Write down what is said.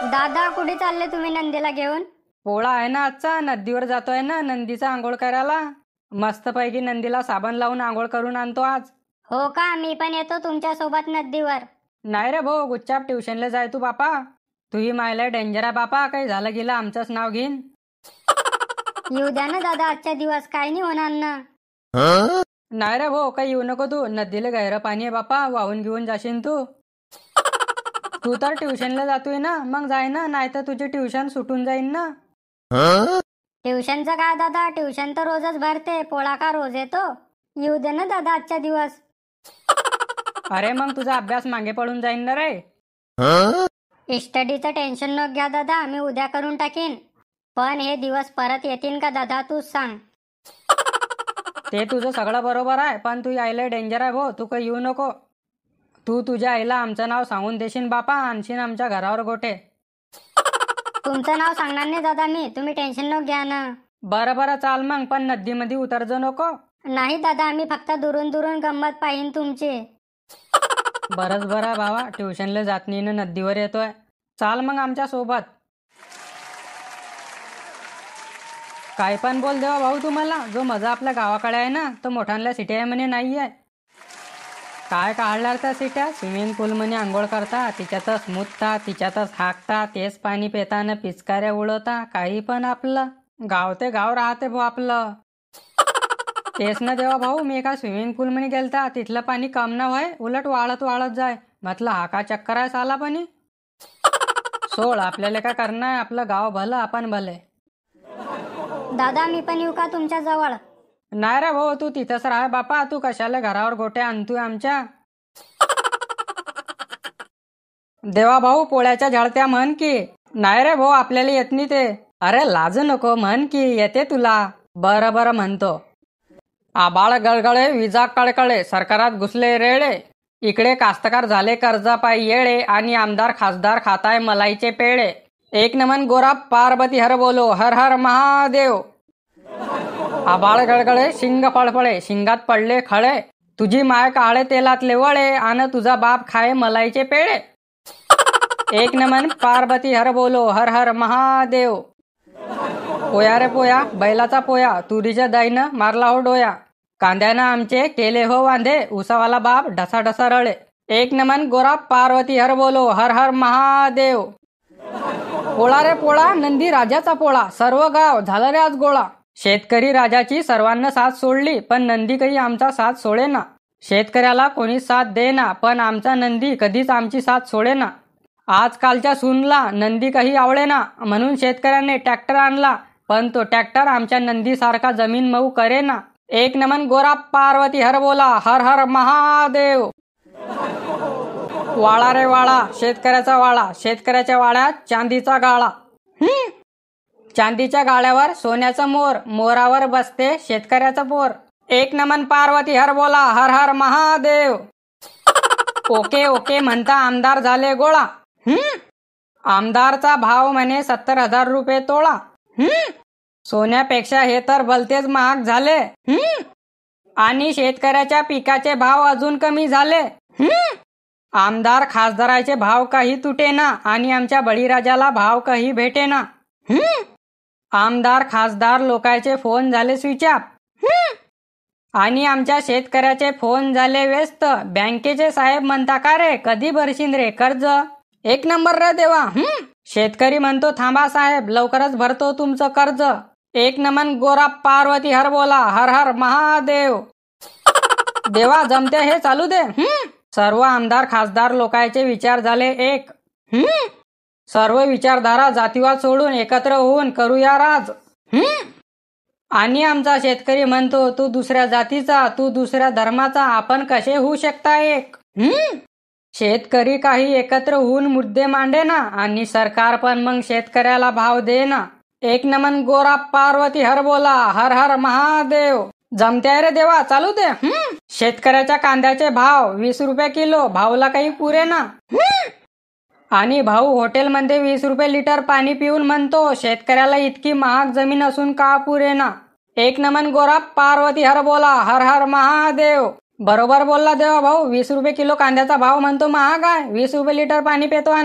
दादा कुठे चालले तुम्ही नंदीला घेऊन? पोळा आहे ना आजचा, नदीवर जातोय ना नंदीचा आंघोळ करायला. मस्तपैकी नंदीला साबण लावून आंघोळ करून आणतो आज. हो का, मी पण येतो तुमच्या सोबत नदीवर. नाही रे भाऊ, गुच्चाप ट्युशनला जाय तू बापा. तुही मायला डेंजर आहे बापा, काही झालं गेलं आमचंच नाव घेईन. येऊ द्या ना दादा, आजच्या दिवस काही नाही होणार ना. नाही रे भाऊ, काही येऊ नको तू. नदीला गैर पाणी आहे बापा, वाहून घेऊन जाशील तू. तू तर ट्युशनला जातोय ना, मग जाय ना, नाही तर तुझी ट्युशन सुटून जाईन ना. ट्युशनचं काय दादा, ट्युशन तर रोजच भरते, पोळा का रोज येतो? येऊ दे ना दादा आजच्या दिवस. अरे मग तुझा अभ्यास मागे पडून जाईन ना रे. स्टडीचं टेन्शन न घ्या दादा, मी उद्या करून टाकीन. पण हे दिवस परत येतील का दादा, तूच सांग. ते तुझं सगळं बरोबर आहे, पण तू यायला डेंजर आहे भाऊ, तू काही येऊ नको. तू तुझ्या आईला आमचं नाव सांगून देशील बापा, आणशीन आमच्या घरावर गोटे. तुमचं नाव सांगणार नाही दादा मी, तुम्ही टेन्शन न घ्या ना. बरं बरं चाल मग, पण नदीमध्ये उतरजो नको. नाही दादा, आम्ही फक्त दुरून दुरून गंमत पाहिन तुमची. बरंच बरं भावा, ट्युशनला जात नाही ना नदीवर येतोय. चाल मग आमच्या सोबत. काय पण बोल देवा भाऊ तुम्हाला, जो मजा आपल्या गावाकडे आहे ना, तो मोठ्यांना सिटी आहे म्हणे नाही आहे. काय काढणार त्या सिट्या, स्विमिंग पूल म्हणे आंघोळ करता, तिच्यातच मुतता, तिच्यातच हाकता, तेच पाणी पेताना पिचकाऱ्या उडवता, काही पण आपलं गाव ते गाव राहते भाऊ आपलं. तेच ना देवा भाऊ, मी एका स्विमिंग पूल म्हणे गेलता, तिथलं पाणी कम ना व्हाय, उलट वाळत वाळत जाय. म्हटलं हा का चक्कर आहे साला पाणी. सोड, आपल्याला काय करणार आहे, आपलं गाव भलं आपण भले. दादा मी पण येऊ का तुमच्या जवळ? नाही रे भाऊ, तू तिथंच राह बापा, तू कशाला घरावर गोटे आणतोय आमच्या. देवा भाऊ, पोळ्याच्या झळत्या म्हण की. नाही रे भाऊ, आपल्याला येत नाही ते. अरे लाज नको, म्हण की येते तुला. बरं बरं म्हणतो. आबाळ गळगळे, विजा कळकळे, सरकारात घुसले रेळे. इकडे कास्तकार झाले कर्जापायी येळे, आणि आमदार खासदार खाताय मलाईचे पेळे. एक नमन गोरा पार्वती हर बोलो, हर हर महादेव. आबाळ गळगळे, शिंग फळफळे, शिंगात पडले खळे. तुझी माय काळे तेलातले वळे, आण तुझा बाप खाय मलाईचे पेळे. एक नमन पार्वती हर बोलो, हर हर महादेव. पोया रे पोया, बैलाचा पोया, तुरीच्या दाईनं मारला हो डोया. कांद्यानं आमचे केले हो वांदे, उसावाला बाप ढसा ढसा रळे. एक नमन गोरा पार्वती हर बोलो, हर हर महादेव. पोळा रे पोळा, नंदी राजाचा पोळा, सर्व गाव झालं रे आज गोळा. शेतकरी राजाची सर्वांना साथ सोडली, पण नंदी काही आमचा साथ सोडेना. शेतकऱ्याला कोणी साथ देना, पण आमचा नंदी कधीच आमची साथ सोडेना. आजकालच्या सूनला नंदी काही आवडेना, म्हणून शेतकऱ्याने ट्रॅक्टर आणला, पण तो ट्रॅक्टर आमच्या नंदीसारखा जमीन मऊ करेना. एक नमन गोरा पार्वती हर बोला, हर हर महादेव. वाळा रे वाळा, शेतकऱ्याचा वाळा, शेतकऱ्याच्या वाड्यात चांदीचा गाळा. चांदीच्या गाळ्यावर सोन्याचा मोर, मोरावर बसते शेतकऱ्याचं पोर. एक नमन पार्वती हर बोला, हर हर महादेव. ओके ओके म्हणता आमदार झाले गोळा. आमदारचा भाव म्हणे 70,000 रुपये तोळा. सोन्यापेक्षा हे तर भलतेच महाग झाले. आणि शेतकऱ्याच्या पिकाचे भाव अजून कमी झाले. आमदार खासदाराचे भाव काही तुटेना, आणि आमच्या बळीराजाला भाव काही भेटेना. आमदार खासदार लोकांचे फोन झाले स्विच ऑफ, आणि आमच्या शेतकऱ्याचे फोन झाले व्यस्त. बँकेचे साहेब म्हणता का रे, कधी भरशील रे कर्ज? एक नंबर रे देवा. शेतकरी म्हणतो थांबा साहेब, लवकरच भरतो तुमचं कर्ज. एक नमन गोरा पार्वती हर बोला, हर हर महादेव. देवा जमते हे चालू दे. सर्व आमदार खासदार लोकांचे विचार झाले एक. सर्व विचारधारा जातीवाद सोडून एकत्र होऊन करूया राज. आणि आमचा शेतकरी म्हणतो तू दुसऱ्या जातीचा, तू दुसऱ्या धर्माचा, आपण कसे होऊ शकता एक? शेतकरी काही एकत्र होऊन मुद्दे मांडेना, आणि सरकार पण मग शेतकऱ्याला भाव देना. एक नमन गोरा पार्वती हर बोला, हर हर महादेव. जमते रे देवा, चालू दे. शेतकऱ्याच्या कांद्याचे भाव 20 रुपये किलो, भाऊला काही पुरेना. आणि भाऊ हॉटेलमध्ये 20 रुपये लिटर पाणी पिऊन म्हणतो शेतकऱ्याला इतकी महाग जमीन असून का पुरेना. एक नमन गोरा पार्वती हर बोला, हर हर महादेव. बरोबर बोलला देवा भाऊ, 20 रुपये किलो कांद्याचा भाव म्हणतो महाग आहे, 20 रुपये लिटर पाणी पितो.